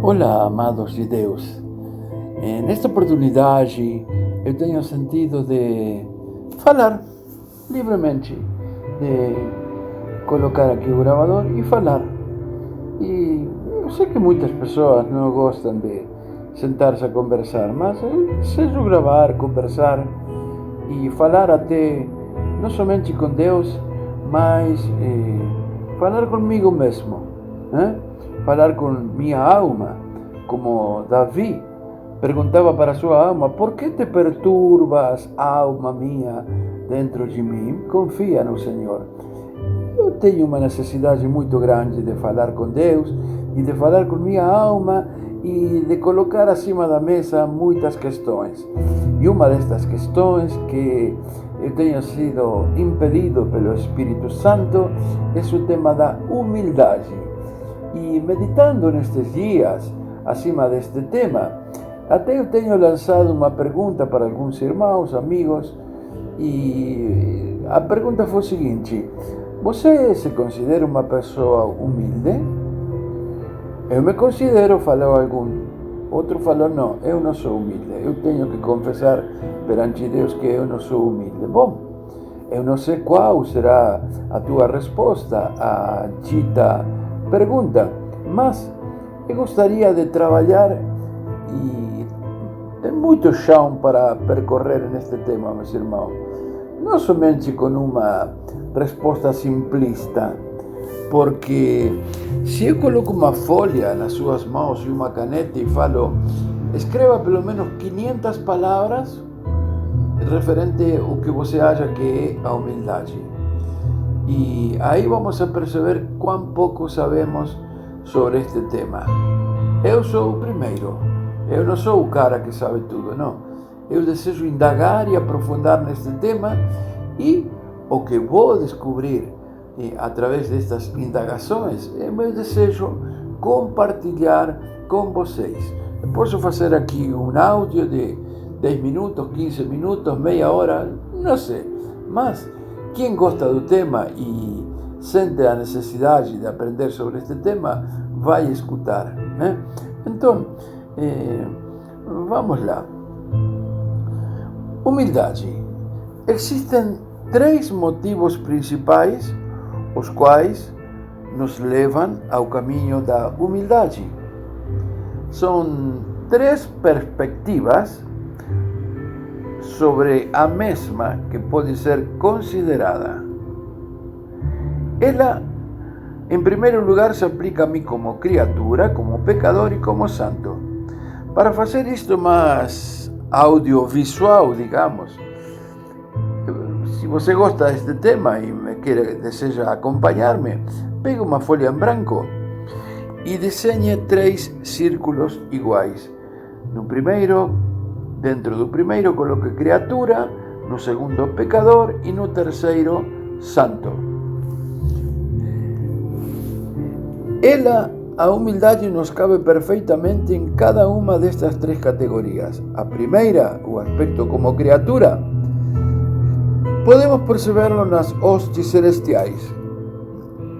Olá, amados de Deus. Nesta oportunidade, eu tenho sentido de falar livremente, de colocar aqui o gravador e falar. E eu sei que muitas pessoas não gostam de sentar-se a conversar, mas eu desejo gravar, conversar e falar até não somente com Deus, mas falar comigo mesmo, né? Falar com minha alma, como Davi perguntava para sua alma: por que te perturbas, alma minha, dentro de mim? Confia no Senhor. Eu tenho uma necessidade muito grande de falar com Deus e de falar com minha alma e de colocar acima da mesa muitas questões. E uma destas questões que eu tenho sido impelido pelo Espírito Santo é o tema da humildade. E meditando nestes dias acima deste tema, até eu tenho lançado uma pergunta para alguns irmãos, amigos, e a pergunta foi o seguinte: você se considera uma pessoa humilde? Eu me considero, falou algum. Outro falou: não, eu não sou humilde. Eu tenho que confessar perante Deus que eu não sou humilde. Bom, eu não sei qual será a tua resposta à dita pergunta, mas eu gostaria de trabalhar e tem muito chão para percorrer neste tema, meus irmãos. Não somente com uma resposta simplista, porque se eu coloco uma folha nas suas mãos e uma caneta e falo: escreva pelo menos 500 palavras referente ao que você acha que é a humildade. E aí vamos a perceber quão pouco sabemos sobre este tema. Eu sou o primeiro. Eu não sou o cara que sabe tudo, não. Eu desejo indagar e aprofundar neste tema, e o que vou descobrir através destas indagações é meu desejo compartilhar com vocês. Eu posso fazer aqui um áudio de 10 minutos, 15 minutos, meia hora, não sei. Mas quem gosta do tema e sente a necessidade de aprender sobre este tema vai escutar, né? Então, vamos lá. Humildade. Existem 3 motivos principais os quais nos levam ao caminho da humildade. São 3 perspectivas sobre a mesma que pode ser considerada. Ela, em primeiro lugar, se aplica a mim como criatura, como pecador e como santo. Para fazer isto mais audiovisual, digamos, se você gosta deste tema e deseja acompanhar-me, pegue uma folha em branco e desenhe 3 círculos iguais. Dentro do primeiro coloque criatura, no segundo pecador e no terceiro santo. A humildade nos cabe perfeitamente em cada uma destas 3 categorias. A primeira, o aspecto como criatura, podemos percebê-lo nas hostes celestiais,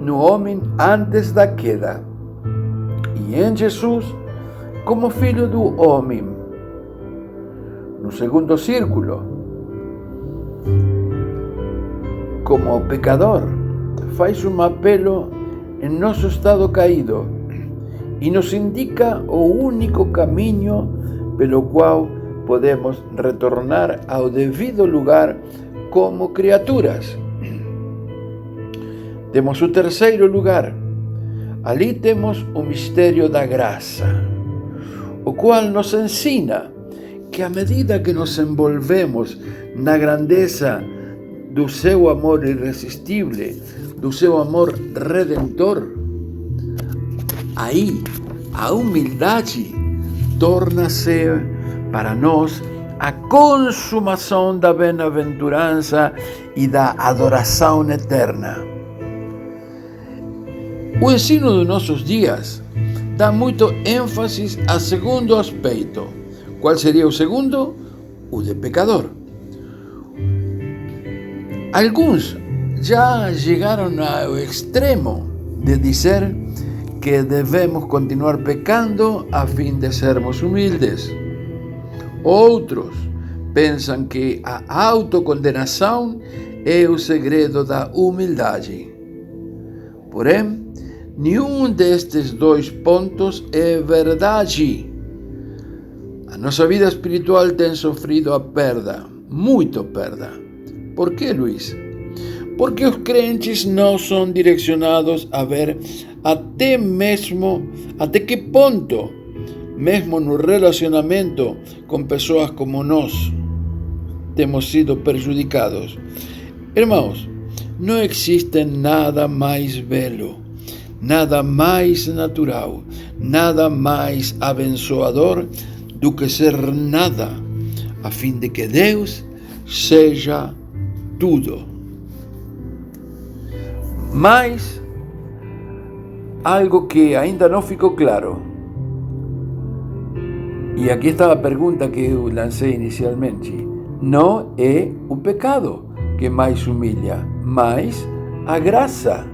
no homem antes da queda, e em Jesus como filho do homem. No segundo círculo, como pecador, faz um apelo em nosso estado caído e nos indica o único caminho pelo qual podemos retornar ao devido lugar como criaturas. Temos o terceiro lugar. Ali temos o mistério da graça, o qual nos ensina que à medida que nos envolvemos na grandeza do seu amor irresistível, do seu amor redentor, aí a humildade torna-se para nós a consumação da bem-aventurança e da adoração eterna. O ensino dos nossos dias dá muito ênfase ao segundo aspecto. Qual seria o segundo? O de pecador. Alguns já chegaram ao extremo de dizer que que devemos continuar pecando a fim de sermos humildes. Outros pensam que a autocondenação é o segredo da humildade. Porém, nenhum destes dois pontos é verdade. A nossa vida espiritual tem sofrido a perda, muito perda. Por que, Luiz? Porque os crentes não são direcionados a ver até que ponto, mesmo no relacionamento com pessoas como nós, temos sido prejudicados. Irmãos, não existe nada mais belo, nada mais natural, nada mais abençoador do que ser nada, a fim de que Deus seja tudo. Mas algo que ainda não ficou claro, e aqui está a pergunta que eu lancei inicialmente, não é o pecado que mais humilha, mas a graça.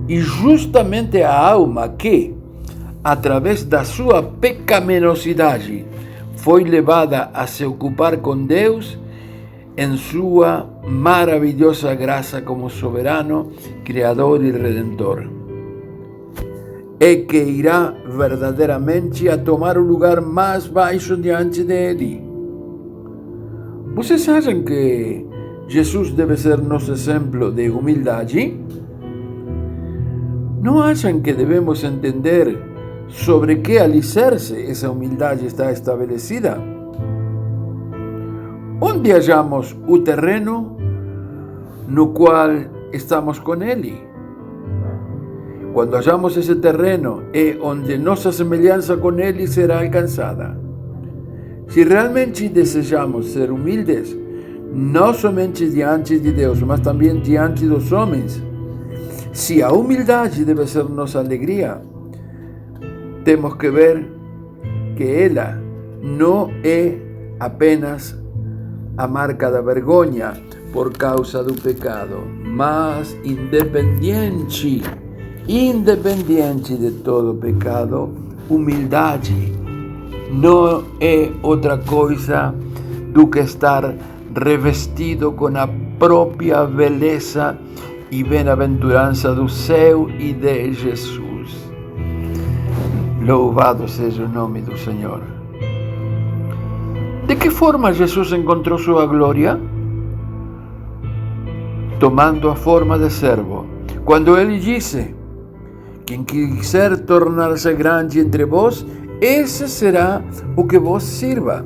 E justamente a alma que, através da sua pecaminosidade, foi levada a se ocupar com Deus em sua maravilhosa graça como soberano, Criador e Redentor, é que irá verdadeiramente a tomar o lugar mais baixo diante dele. Vocês acham que Jesus deve ser nosso exemplo de humildade? Não acham que devemos entender sobre que alicerce essa humildade está estabelecida? Onde hallamos o terreno no qual estamos com Ele? Quando hallamos esse terreno, é onde nossa semelhança com Ele será alcançada. Se realmente desejamos ser humildes, não somente diante de Deus, mas também diante dos homens, se a humildade deve ser nossa alegria, temos que ver que ela não é apenas a marca da vergonha por causa do pecado, mas independente de todo pecado, humildade não é outra coisa do que estar revestido com a própria beleza e bem-aventurança do céu e de Jesus. Louvado seja o nome do Senhor. De que forma Jesus encontrou sua glória? Tomando a forma de servo. Quando ele disse: quem quiser tornar-se grande entre vós, esse será o que vos sirva.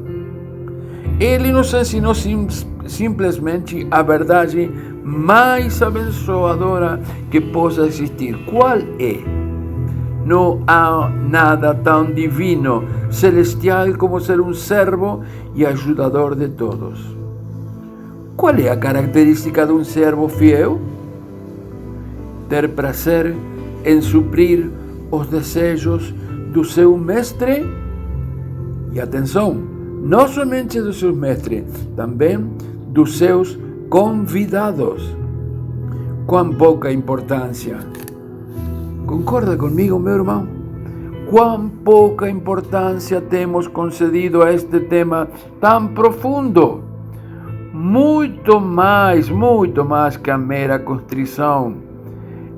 Ele nos ensinou simplesmente a verdade mais abençoadora que possa existir. Qual é? Não há nada tão divino, celestial como ser um servo e ajudador de todos. Qual é a característica de um servo fiel? Ter prazer em suprir os desejos do seu mestre. E atenção, não somente dos seus mestres, também dos seus convidados. Quão pouca importância. Concorda comigo, meu irmão? Quão pouca importância temos concedido a este tema tão profundo. Muito mais que a mera contrição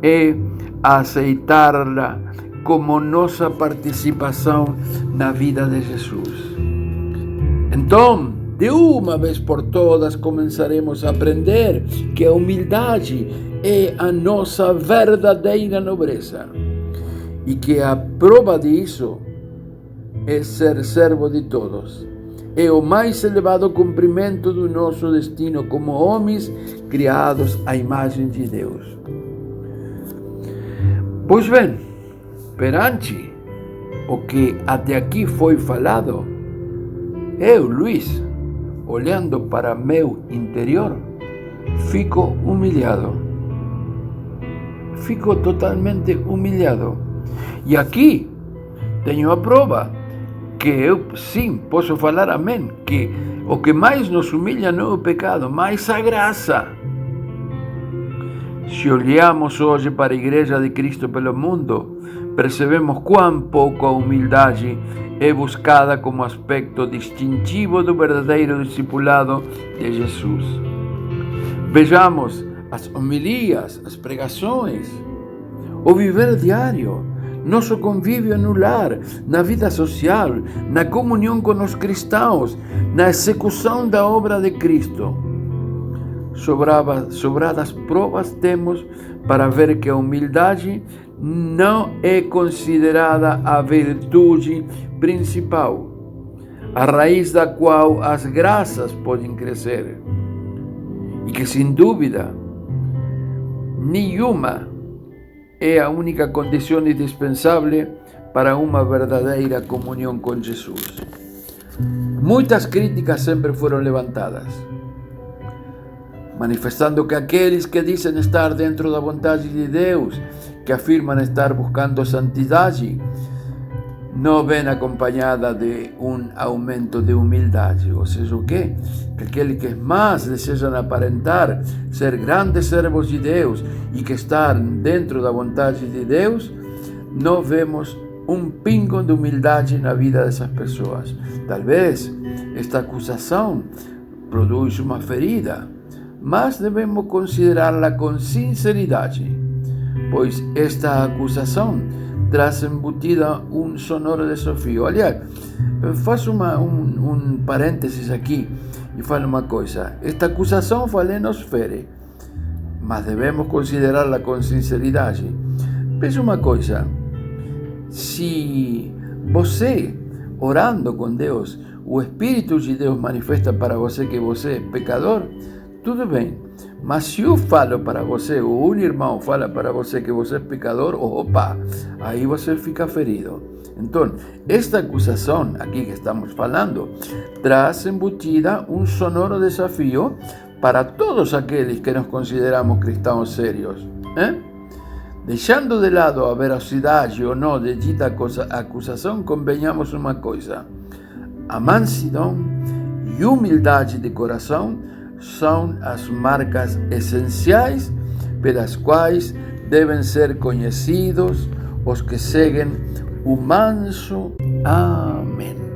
é aceitá-la como nossa participação na vida de Jesus. Então, de uma vez por todas, começaremos a aprender que a humildade é a nossa verdadeira nobreza e que a prova disso é ser servo de todos. É o mais elevado cumprimento do nosso destino como homens criados à imagem de Deus. Pois bem, perante o que até aqui foi falado, eu, Luiz, olhando para meu interior, fico humilhado. Fico totalmente humilhado. E aqui tenho a prova que eu sim posso falar amém, que o que mais nos humilha não é o pecado, mas a graça. Se olhamos hoje para a Igreja de Cristo pelo mundo, percebemos quão pouco a humildade é buscada como aspecto distintivo do verdadeiro discipulado de Jesus. Vejamos as homilias, as pregações, o viver diário, nosso convívio no lar, na vida social, na comunhão com os cristãos, na execução da obra de Cristo. Sobradas provas temos para ver que a humildade não é considerada a virtude principal, a raiz da qual as graças podem crescer, e que, sem dúvida nenhuma, é a única condição indispensável para uma verdadeira comunhão com Jesus. Muitas críticas sempre foram levantadas, manifestando que aqueles que dizem estar dentro da vontade de Deus, que afirmam estar buscando santidade, não vem acompanhada de um aumento de humildade. Ou seja, o quê? Que aqueles que mais desejam aparentar ser grandes servos de Deus e que estão dentro da vontade de Deus, não vemos um pingo de humildade na vida dessas pessoas. Talvez esta acusação produza uma ferida, mas devemos considerá-la com sinceridade, pois esta acusação traz embutida um sonoro desafio. Aliás, faço um parênteses aqui e falo uma coisa. Esta acusação nos fere, mas devemos considerá-la com sinceridade. Veja uma coisa, se você, orando com Deus, o Espírito de Deus manifesta para você que você é pecador, tudo bem. Mas se eu falo para você, ou um irmão fala para você que você é pecador, opa, aí você fica ferido. Então, esta acusação aqui que estamos falando, traz embutida um sonoro desafio para todos aqueles que nos consideramos cristãos sérios. Deixando de lado a veracidade ou não de dita acusação, convenhamos uma coisa: a mansidão e humildade de coração são as marcas essenciais pelas quais devem ser conhecidos os que seguem o manso. Amém.